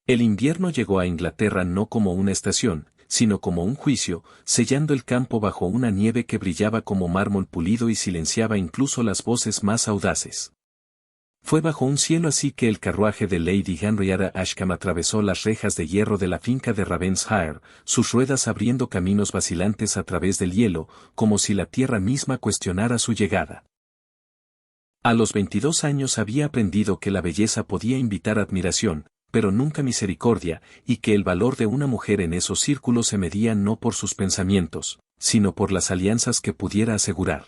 El invierno llegó a Inglaterra no como una estación, sino como un juicio, sellando el campo bajo una nieve que brillaba como mármol pulido y silenciaba incluso las voces más audaces. Fue bajo un cielo así que el carruaje de Lady Henrietta Ashcombe atravesó las rejas de hierro de la finca de Ravenshaw, sus ruedas abriendo caminos vacilantes a través del hielo, como si la tierra misma cuestionara su llegada. A los 22 años había aprendido que la belleza podía invitar admiración, pero nunca misericordia, y que el valor de una mujer en esos círculos se medía no por sus pensamientos, sino por las alianzas que pudiera asegurar.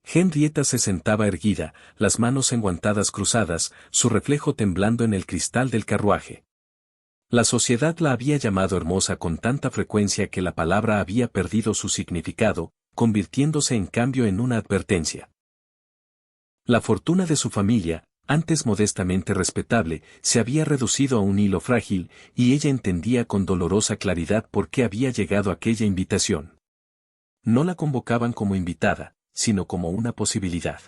Henrietta se sentaba erguida, las manos enguantadas cruzadas, su reflejo temblando en el cristal del carruaje. La sociedad la había llamado hermosa con tanta frecuencia que la palabra había perdido su significado, convirtiéndose en cambio en una advertencia. La fortuna de su familia, antes modestamente respetable, se había reducido a un hilo frágil, y ella entendía con dolorosa claridad por qué había llegado aquella invitación. No la convocaban como invitada, sino como una posibilidad.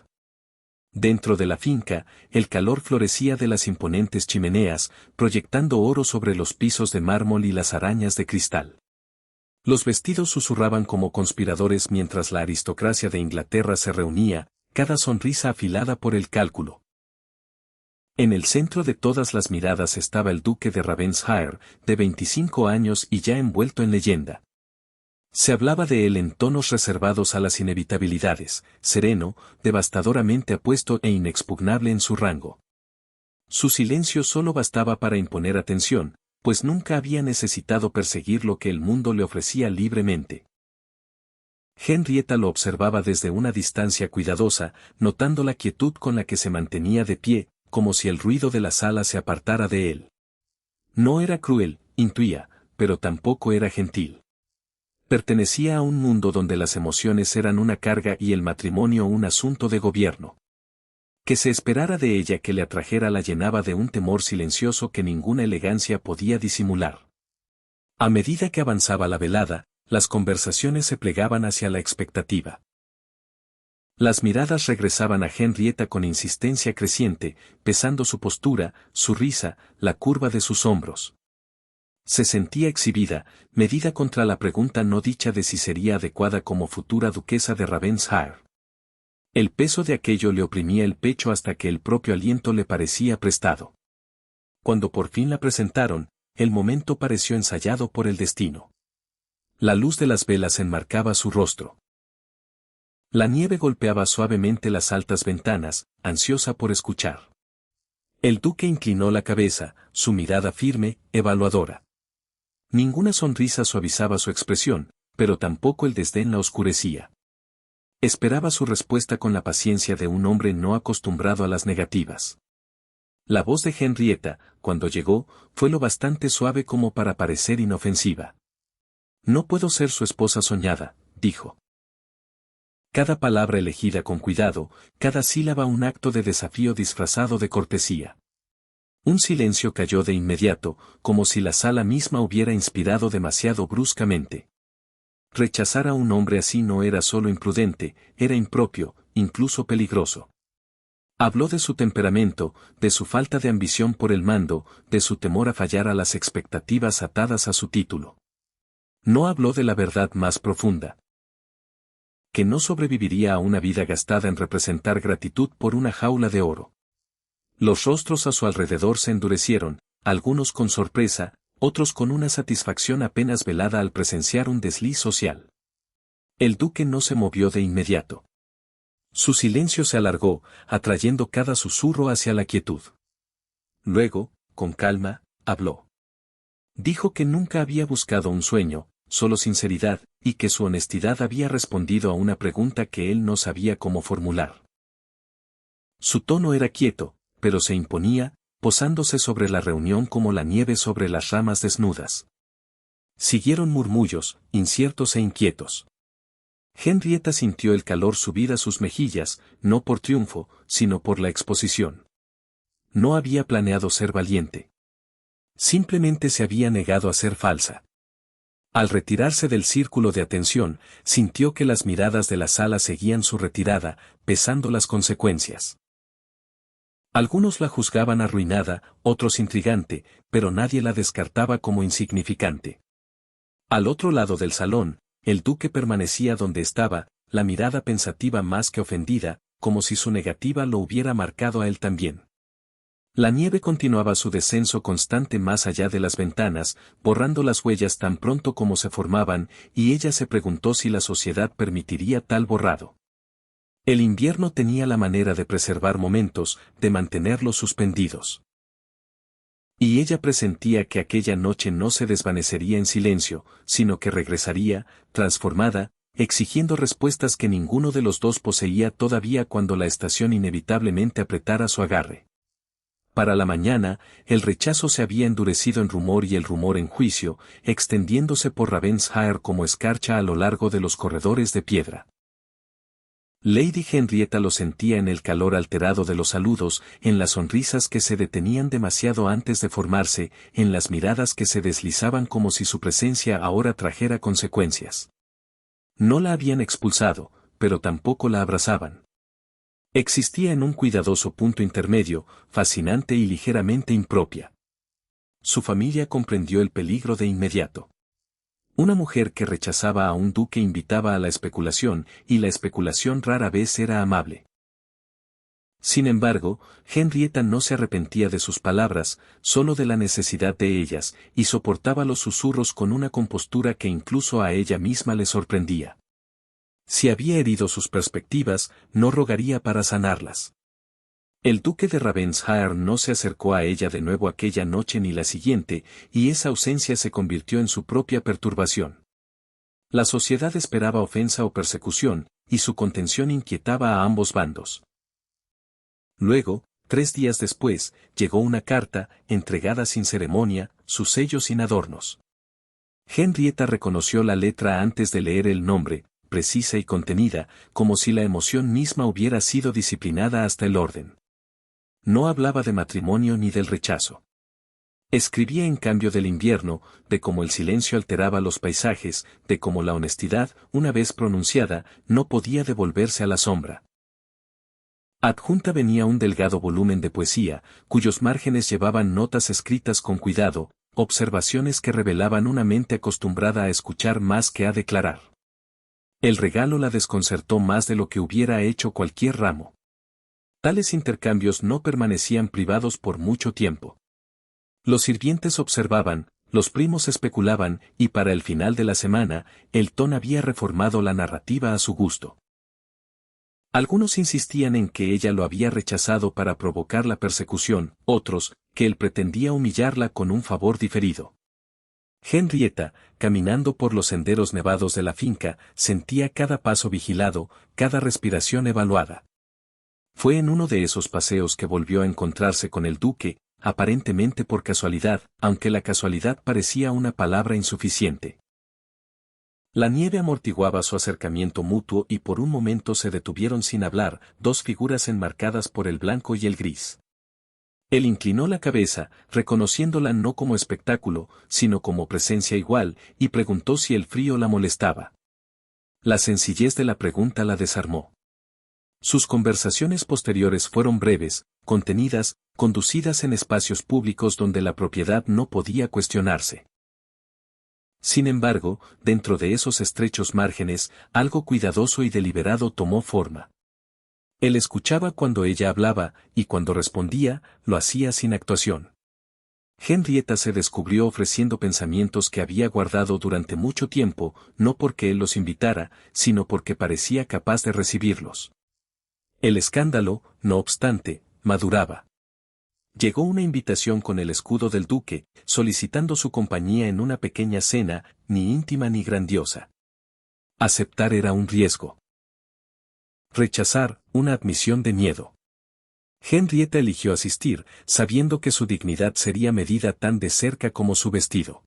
Dentro de la finca, el calor florecía de las imponentes chimeneas, proyectando oro sobre los pisos de mármol y las arañas de cristal. Los vestidos susurraban como conspiradores mientras la aristocracia de Inglaterra se reunía, cada sonrisa afilada por el cálculo. En el centro de todas las miradas estaba el duque de Ravenshaw, de 25 años y ya envuelto en leyenda. Se hablaba de él en tonos reservados a las inevitabilidades, sereno, devastadoramente apuesto e inexpugnable en su rango. Su silencio solo bastaba para imponer atención, pues nunca había necesitado perseguir lo que el mundo le ofrecía libremente. Henrietta lo observaba desde una distancia cuidadosa, notando la quietud con la que se mantenía de pie, como si el ruido de la sala se apartara de él. No era cruel, intuía, pero tampoco era gentil. Pertenecía a un mundo donde las emociones eran una carga y el matrimonio un asunto de gobierno. Que se esperara de ella que le atrajera la llenaba de un temor silencioso que ninguna elegancia podía disimular. A medida que avanzaba la velada, las conversaciones se plegaban hacia la expectativa. Las miradas regresaban a Henrietta con insistencia creciente, pesando su postura, su risa, la curva de sus hombros. Se sentía exhibida, medida contra la pregunta no dicha de si sería adecuada como futura duquesa de Ravenshaw. El peso de aquello le oprimía el pecho hasta que el propio aliento le parecía prestado. Cuando por fin la presentaron, el momento pareció ensayado por el destino. La luz de las velas enmarcaba su rostro. La nieve golpeaba suavemente las altas ventanas, ansiosa por escuchar. El duque inclinó la cabeza, su mirada firme, evaluadora. Ninguna sonrisa suavizaba su expresión, pero tampoco el desdén la oscurecía. Esperaba su respuesta con la paciencia de un hombre no acostumbrado a las negativas. La voz de Henrietta, cuando llegó, fue lo bastante suave como para parecer inofensiva. «No puedo ser su esposa soñada», dijo. Cada palabra elegida con cuidado, cada sílaba un acto de desafío disfrazado de cortesía. Un silencio cayó de inmediato, como si la sala misma hubiera inspirado demasiado bruscamente. Rechazar a un hombre así no era solo imprudente, era impropio, incluso peligroso. Habló de su temperamento, de su falta de ambición por el mando, de su temor a fallar a las expectativas atadas a su título. No habló de la verdad más profunda. Que no sobreviviría a una vida gastada en representar gratitud por una jaula de oro. Los rostros a su alrededor se endurecieron, algunos con sorpresa, otros con una satisfacción apenas velada al presenciar un desliz social. El duque no se movió de inmediato. Su silencio se alargó, atrayendo cada susurro hacia la quietud. Luego, con calma, habló. Dijo que nunca había buscado un sueño, solo sinceridad, y que su honestidad había respondido a una pregunta que él no sabía cómo formular. Su tono era quieto, pero se imponía, posándose sobre la reunión como la nieve sobre las ramas desnudas. Siguieron murmullos, inciertos e inquietos. Henrietta sintió el calor subir a sus mejillas, no por triunfo, sino por la exposición. No había planeado ser valiente. Simplemente se había negado a ser falsa. Al retirarse del círculo de atención, sintió que las miradas de la sala seguían su retirada, pesando las consecuencias. Algunos la juzgaban arruinada, otros intrigante, pero nadie la descartaba como insignificante. Al otro lado del salón, el duque permanecía donde estaba, la mirada pensativa más que ofendida, como si su negativa lo hubiera marcado a él también. La nieve continuaba su descenso constante más allá de las ventanas, borrando las huellas tan pronto como se formaban, y ella se preguntó si la sociedad permitiría tal borrado. El invierno tenía la manera de preservar momentos, de mantenerlos suspendidos. Y ella presentía que aquella noche no se desvanecería en silencio, sino que regresaría, transformada, exigiendo respuestas que ninguno de los dos poseía todavía cuando la estación inevitablemente apretara su agarre. Para la mañana, el rechazo se había endurecido en rumor y el rumor en juicio, extendiéndose por Ravenshaer como escarcha a lo largo de los corredores de piedra. Lady Henrietta lo sentía en el calor alterado de los saludos, en las sonrisas que se detenían demasiado antes de formarse, en las miradas que se deslizaban como si su presencia ahora trajera consecuencias. No la habían expulsado, pero tampoco la abrazaban. Existía en un cuidadoso punto intermedio, fascinante y ligeramente impropia. Su familia comprendió el peligro de inmediato. Una mujer que rechazaba a un duque invitaba a la especulación, y la especulación rara vez era amable. Sin embargo, Henrietta no se arrepentía de sus palabras, solo de la necesidad de ellas, y soportaba los susurros con una compostura que incluso a ella misma le sorprendía. Si había herido sus perspectivas, no rogaría para sanarlas. El duque de Ravenshaer no se acercó a ella de nuevo aquella noche ni la siguiente, y esa ausencia se convirtió en su propia perturbación. La sociedad esperaba ofensa o persecución, y su contención inquietaba a ambos bandos. Luego, 3 días después, llegó una carta, entregada sin ceremonia, su sello sin adornos. Henrietta reconoció la letra antes de leer el nombre, precisa y contenida, como si la emoción misma hubiera sido disciplinada hasta el orden. No hablaba de matrimonio ni del rechazo. Escribía en cambio del invierno, de cómo el silencio alteraba los paisajes, de cómo la honestidad, una vez pronunciada, no podía devolverse a la sombra. Adjunta venía un delgado volumen de poesía, cuyos márgenes llevaban notas escritas con cuidado, observaciones que revelaban una mente acostumbrada a escuchar más que a declarar. El regalo la desconcertó más de lo que hubiera hecho cualquier ramo. Tales intercambios no permanecían privados por mucho tiempo. Los sirvientes observaban, los primos especulaban, y para el final de la semana, el ton había reformado la narrativa a su gusto. Algunos insistían en que ella lo había rechazado para provocar la persecución, otros, que él pretendía humillarla con un favor diferido. Henrietta, caminando por los senderos nevados de la finca, sentía cada paso vigilado, cada respiración evaluada. Fue en uno de esos paseos que volvió a encontrarse con el duque, aparentemente por casualidad, aunque la casualidad parecía una palabra insuficiente. La nieve amortiguaba su acercamiento mutuo y por un momento se detuvieron sin hablar, 2 figuras enmarcadas por el blanco y el gris. Él inclinó la cabeza, reconociéndola no como espectáculo, sino como presencia igual, y preguntó si el frío la molestaba. La sencillez de la pregunta la desarmó. Sus conversaciones posteriores fueron breves, contenidas, conducidas en espacios públicos donde la propiedad no podía cuestionarse. Sin embargo, dentro de esos estrechos márgenes, algo cuidadoso y deliberado tomó forma. Él escuchaba cuando ella hablaba, y cuando respondía, lo hacía sin actuación. Henrietta se descubrió ofreciendo pensamientos que había guardado durante mucho tiempo, no porque él los invitara, sino porque parecía capaz de recibirlos. El escándalo, no obstante, maduraba. Llegó una invitación con el escudo del duque, solicitando su compañía en una pequeña cena, ni íntima ni grandiosa. Aceptar era un riesgo. Rechazar, una admisión de miedo. Henrietta eligió asistir, sabiendo que su dignidad sería medida tan de cerca como su vestido.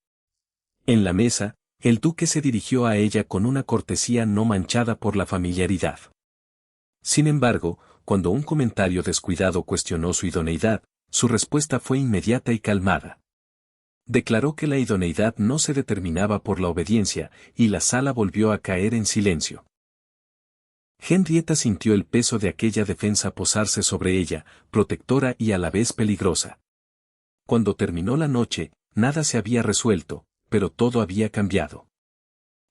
En la mesa, el duque se dirigió a ella con una cortesía no manchada por la familiaridad. Sin embargo, cuando un comentario descuidado cuestionó su idoneidad, su respuesta fue inmediata y calmada. Declaró que la idoneidad no se determinaba por la obediencia, y la sala volvió a caer en silencio. Henrietta sintió el peso de aquella defensa posarse sobre ella, protectora y a la vez peligrosa. Cuando terminó la noche, nada se había resuelto, pero todo había cambiado.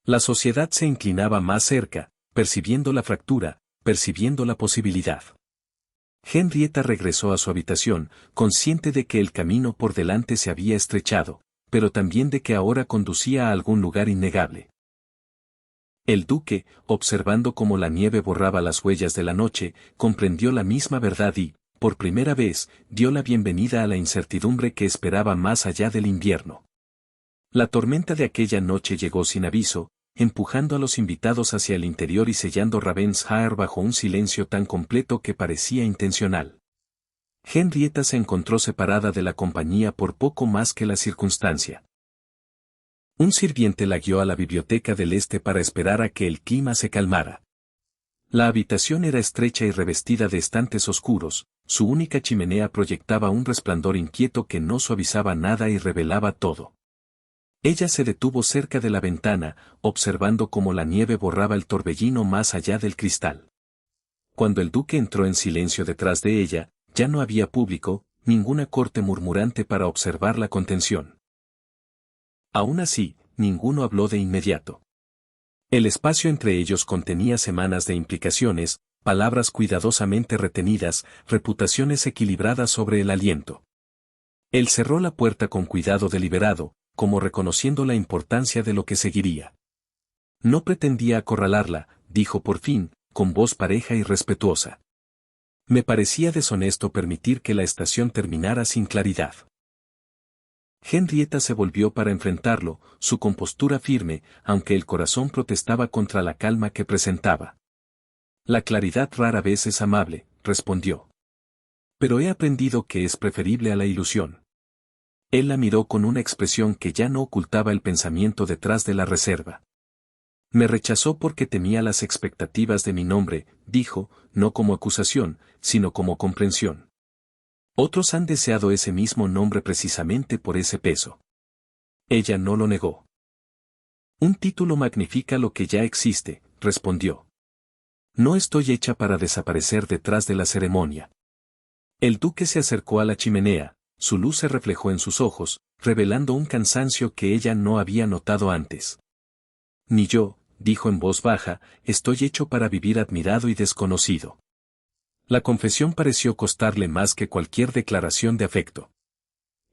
La sociedad se inclinaba más cerca, percibiendo la fractura, percibiendo la posibilidad. Henrietta regresó a su habitación, consciente de que el camino por delante se había estrechado, pero también de que ahora conducía a algún lugar innegable. El duque, observando cómo la nieve borraba las huellas de la noche, comprendió la misma verdad y, por primera vez, dio la bienvenida a la incertidumbre que esperaba más allá del invierno. La tormenta de aquella noche llegó sin aviso, empujando a los invitados hacia el interior y sellando Ravenshaer bajo un silencio tan completo que parecía intencional. Henrietta se encontró separada de la compañía por poco más que la circunstancia. Un sirviente la guió a la biblioteca del este para esperar a que el clima se calmara. La habitación era estrecha y revestida de estantes oscuros, su única chimenea proyectaba un resplandor inquieto que no suavizaba nada y revelaba todo. Ella se detuvo cerca de la ventana, observando cómo la nieve borraba el torbellino más allá del cristal. Cuando el duque entró en silencio detrás de ella, ya no había público, ninguna corte murmurante para observar la contención. Aún así, ninguno habló de inmediato. El espacio entre ellos contenía semanas de implicaciones, palabras cuidadosamente retenidas, reputaciones equilibradas sobre el aliento. Él cerró la puerta con cuidado deliberado, como reconociendo la importancia de lo que seguiría. No pretendía acorralarla, dijo por fin, con voz pareja y respetuosa. Me parecía deshonesto permitir que la estación terminara sin claridad. Henrietta se volvió para enfrentarlo, su compostura firme, aunque el corazón protestaba contra la calma que presentaba. La claridad rara vez es amable, respondió. Pero he aprendido que es preferible a la ilusión. Él la miró con una expresión que ya no ocultaba el pensamiento detrás de la reserva. Me rechazó porque temía las expectativas de mi nombre, dijo, no como acusación, sino como comprensión. Otros han deseado ese mismo nombre precisamente por ese peso. Ella no lo negó. Un título magnifica lo que ya existe, respondió. No estoy hecha para desaparecer detrás de la ceremonia. El duque se acercó a la chimenea, su luz se reflejó en sus ojos, revelando un cansancio que ella no había notado antes. Ni yo, dijo en voz baja, estoy hecho para vivir admirado y desconocido. La confesión pareció costarle más que cualquier declaración de afecto.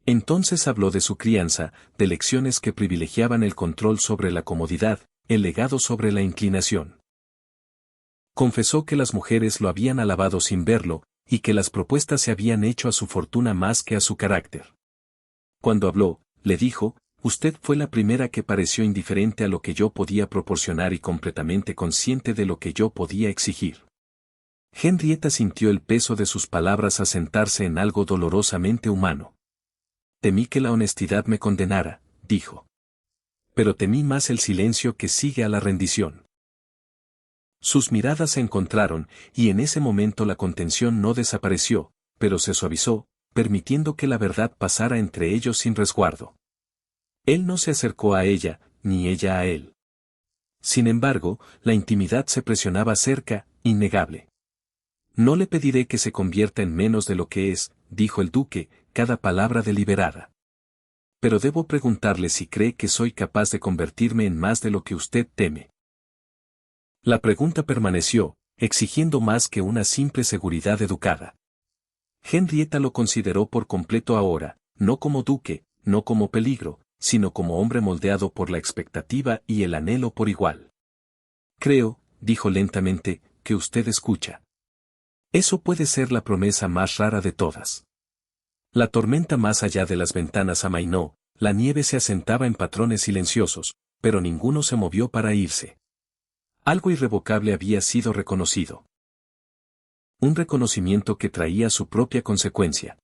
Entonces habló de su crianza, de lecciones que privilegiaban el control sobre la comodidad, el legado sobre la inclinación. Confesó que las mujeres lo habían alabado sin verlo, y que las propuestas se habían hecho a su fortuna más que a su carácter. Cuando habló, le dijo, usted fue la primera que pareció indiferente a lo que yo podía proporcionar y completamente consciente de lo que yo podía exigir. Henrietta sintió el peso de sus palabras asentarse en algo dolorosamente humano. Temí que la honestidad me condenara, dijo. Pero temí más el silencio que sigue a la rendición. Sus miradas se encontraron, y en ese momento la contención no desapareció, pero se suavizó, permitiendo que la verdad pasara entre ellos sin resguardo. Él no se acercó a ella, ni ella a él. Sin embargo, la intimidad se presionaba cerca, innegable. No le pediré que se convierta en menos de lo que es, dijo el duque, cada palabra deliberada. Pero debo preguntarle si cree que soy capaz de convertirme en más de lo que usted teme. La pregunta permaneció, exigiendo más que una simple seguridad educada. Henrietta lo consideró por completo ahora, no como duque, no como peligro, sino como hombre moldeado por la expectativa y el anhelo por igual. Creo, dijo lentamente, que usted escucha. Eso puede ser la promesa más rara de todas. La tormenta más allá de las ventanas amainó, la nieve se asentaba en patrones silenciosos, pero ninguno se movió para irse. Algo irrevocable había sido reconocido. Un reconocimiento que traía su propia consecuencia.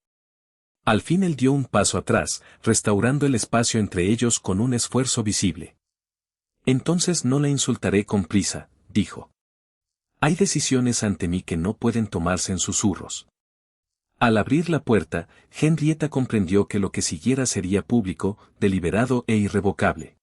Al fin él dio un paso atrás, restaurando el espacio entre ellos con un esfuerzo visible. Entonces no la insultaré con prisa, dijo. Hay decisiones ante mí que no pueden tomarse en susurros. Al abrir la puerta, Henrietta comprendió que lo que siguiera sería público, deliberado e irrevocable.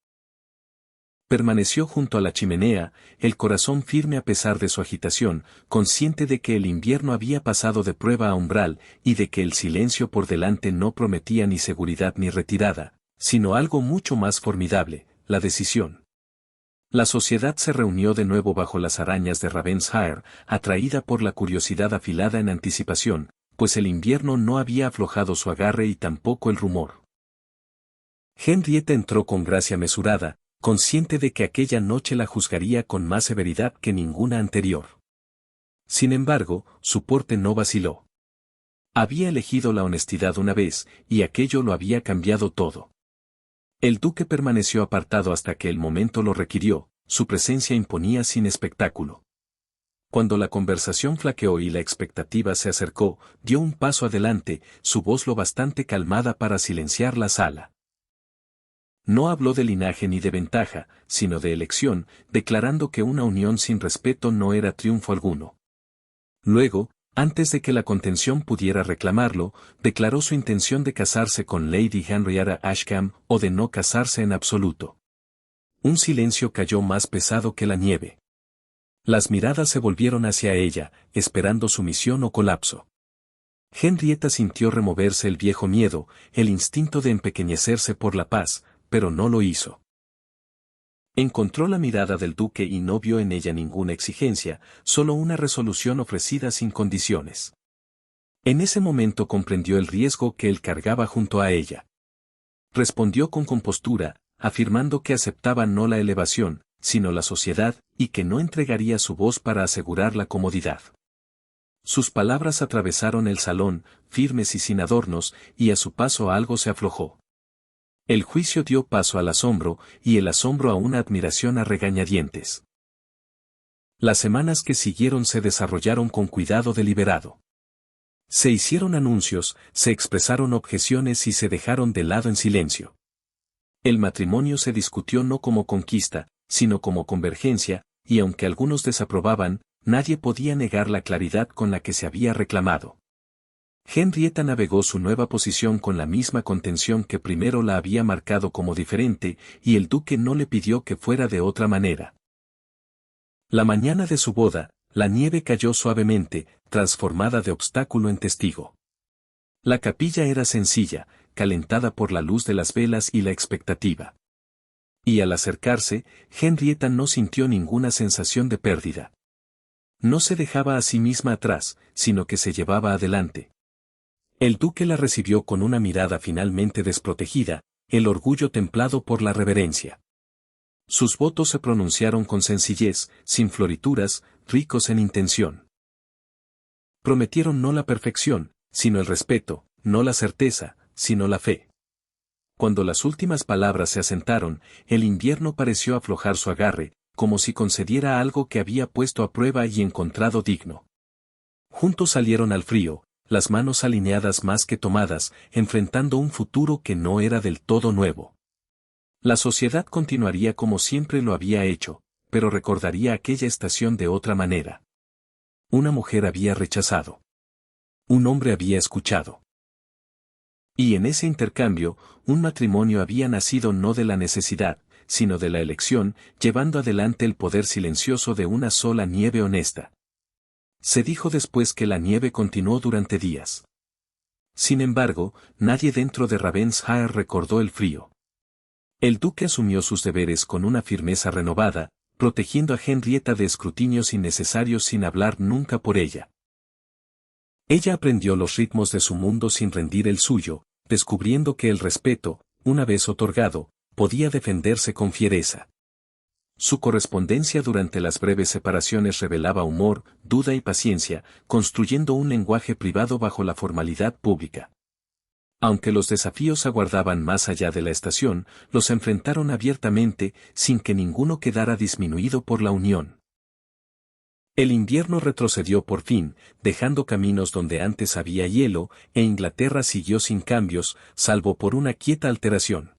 Permaneció junto a la chimenea, el corazón firme a pesar de su agitación, consciente de que el invierno había pasado de prueba a umbral y de que el silencio por delante no prometía ni seguridad ni retirada, sino algo mucho más formidable, la decisión. La sociedad se reunió de nuevo bajo las arañas de Ravenshaer, atraída por la curiosidad afilada en anticipación, pues el invierno no había aflojado su agarre y tampoco el rumor. Henrietta entró con gracia mesurada, consciente de que aquella noche la juzgaría con más severidad que ninguna anterior. Sin embargo, su porte no vaciló. Había elegido la honestidad una vez, y aquello lo había cambiado todo. El duque permaneció apartado hasta que el momento lo requirió, su presencia imponía sin espectáculo. Cuando la conversación flaqueó y la expectativa se acercó, dio un paso adelante, su voz lo bastante calmada para silenciar la sala. No habló de linaje ni de ventaja, sino de elección, declarando que una unión sin respeto no era triunfo alguno. Luego, antes de que la contención pudiera reclamarlo, declaró su intención de casarse con Lady Henrietta Ashcombe o de no casarse en absoluto. Un silencio cayó más pesado que la nieve. Las miradas se volvieron hacia ella, esperando sumisión o colapso. Henrietta sintió removerse el viejo miedo, el instinto de empequeñecerse por la paz, pero no lo hizo. Encontró la mirada del duque y no vio en ella ninguna exigencia, solo una resolución ofrecida sin condiciones. En ese momento comprendió el riesgo que él cargaba junto a ella. Respondió con compostura, afirmando que aceptaba no la elevación, sino la sociedad, y que no entregaría su voz para asegurar la comodidad. Sus palabras atravesaron el salón, firmes y sin adornos, y a su paso algo se aflojó. El juicio dio paso al asombro, y el asombro a una admiración a regañadientes. Las semanas que siguieron se desarrollaron con cuidado deliberado. Se hicieron anuncios, se expresaron objeciones y se dejaron de lado en silencio. El matrimonio se discutió no como conquista, sino como convergencia, y aunque algunos desaprobaban, nadie podía negar la claridad con la que se había reclamado. Henrietta navegó su nueva posición con la misma contención que primero la había marcado como diferente, y el duque no le pidió que fuera de otra manera. La mañana de su boda, la nieve cayó suavemente, transformada de obstáculo en testigo. La capilla era sencilla, calentada por la luz de las velas y la expectativa. Y al acercarse, Henrietta no sintió ninguna sensación de pérdida. No se dejaba a sí misma atrás, sino que se llevaba adelante. El duque la recibió con una mirada finalmente desprotegida, el orgullo templado por la reverencia. Sus votos se pronunciaron con sencillez, sin florituras, ricos en intención. Prometieron no la perfección, sino el respeto, no la certeza, sino la fe. Cuando las últimas palabras se asentaron, el invierno pareció aflojar su agarre, como si concediera algo que había puesto a prueba y encontrado digno. Juntos salieron al frío, las manos alineadas más que tomadas, enfrentando un futuro que no era del todo nuevo. La sociedad continuaría como siempre lo había hecho, pero recordaría aquella estación de otra manera. Una mujer había rechazado. Un hombre había escuchado. Y en ese intercambio, un matrimonio había nacido no de la necesidad, sino de la elección, llevando adelante el poder silencioso de una sola nieve honesta. Se dijo después que la nieve continuó durante días. Sin embargo, nadie dentro de Ravenshaer recordó el frío. El duque asumió sus deberes con una firmeza renovada, protegiendo a Henrietta de escrutinios innecesarios sin hablar nunca por ella. Ella aprendió los ritmos de su mundo sin rendir el suyo, descubriendo que el respeto, una vez otorgado, podía defenderse con fiereza. Su correspondencia durante las breves separaciones revelaba humor, duda y paciencia, construyendo un lenguaje privado bajo la formalidad pública. Aunque los desafíos aguardaban más allá de la estación, los enfrentaron abiertamente, sin que ninguno quedara disminuido por la unión. El invierno retrocedió por fin, dejando caminos donde antes había hielo, e Inglaterra siguió sin cambios, salvo por una quieta alteración.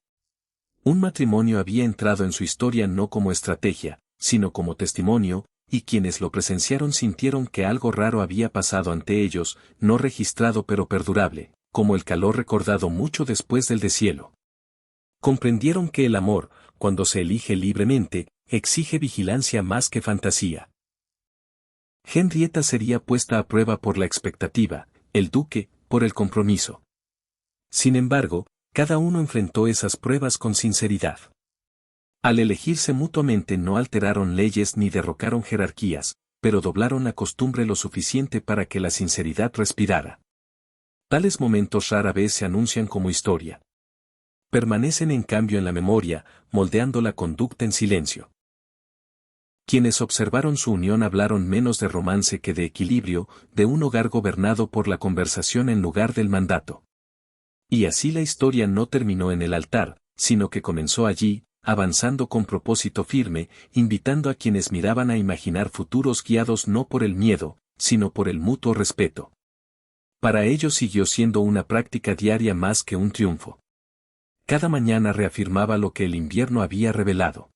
Un matrimonio había entrado en su historia no como estrategia, sino como testimonio, y quienes lo presenciaron sintieron que algo raro había pasado ante ellos, no registrado pero perdurable, como el calor recordado mucho después del deshielo. Comprendieron que el amor, cuando se elige libremente, exige vigilancia más que fantasía. Henrietta sería puesta a prueba por la expectativa, el duque, por el compromiso. Sin embargo, cada uno enfrentó esas pruebas con sinceridad. Al elegirse mutuamente no alteraron leyes ni derrocaron jerarquías, pero doblaron la costumbre lo suficiente para que la sinceridad respirara. Tales momentos rara vez se anuncian como historia. Permanecen en cambio en la memoria, moldeando la conducta en silencio. Quienes observaron su unión hablaron menos de romance que de equilibrio, de un hogar gobernado por la conversación en lugar del mandato. Y así la historia no terminó en el altar, sino que comenzó allí, avanzando con propósito firme, invitando a quienes miraban a imaginar futuros guiados no por el miedo, sino por el mutuo respeto. Para ellos siguió siendo una práctica diaria más que un triunfo. Cada mañana reafirmaba lo que el invierno había revelado.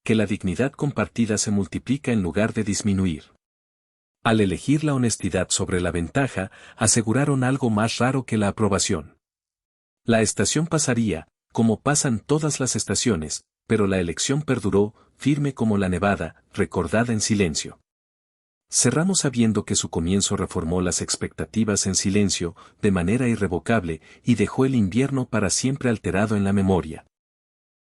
Que la dignidad compartida se multiplica en lugar de disminuir. Al elegir la honestidad sobre la ventaja, aseguraron algo más raro que la aprobación. La estación pasaría, como pasan todas las estaciones, pero la elección perduró, firme como la nevada, recordada en silencio. Cerramos sabiendo que su comienzo reformó las expectativas en silencio, de manera irrevocable, y dejó el invierno para siempre alterado en la memoria.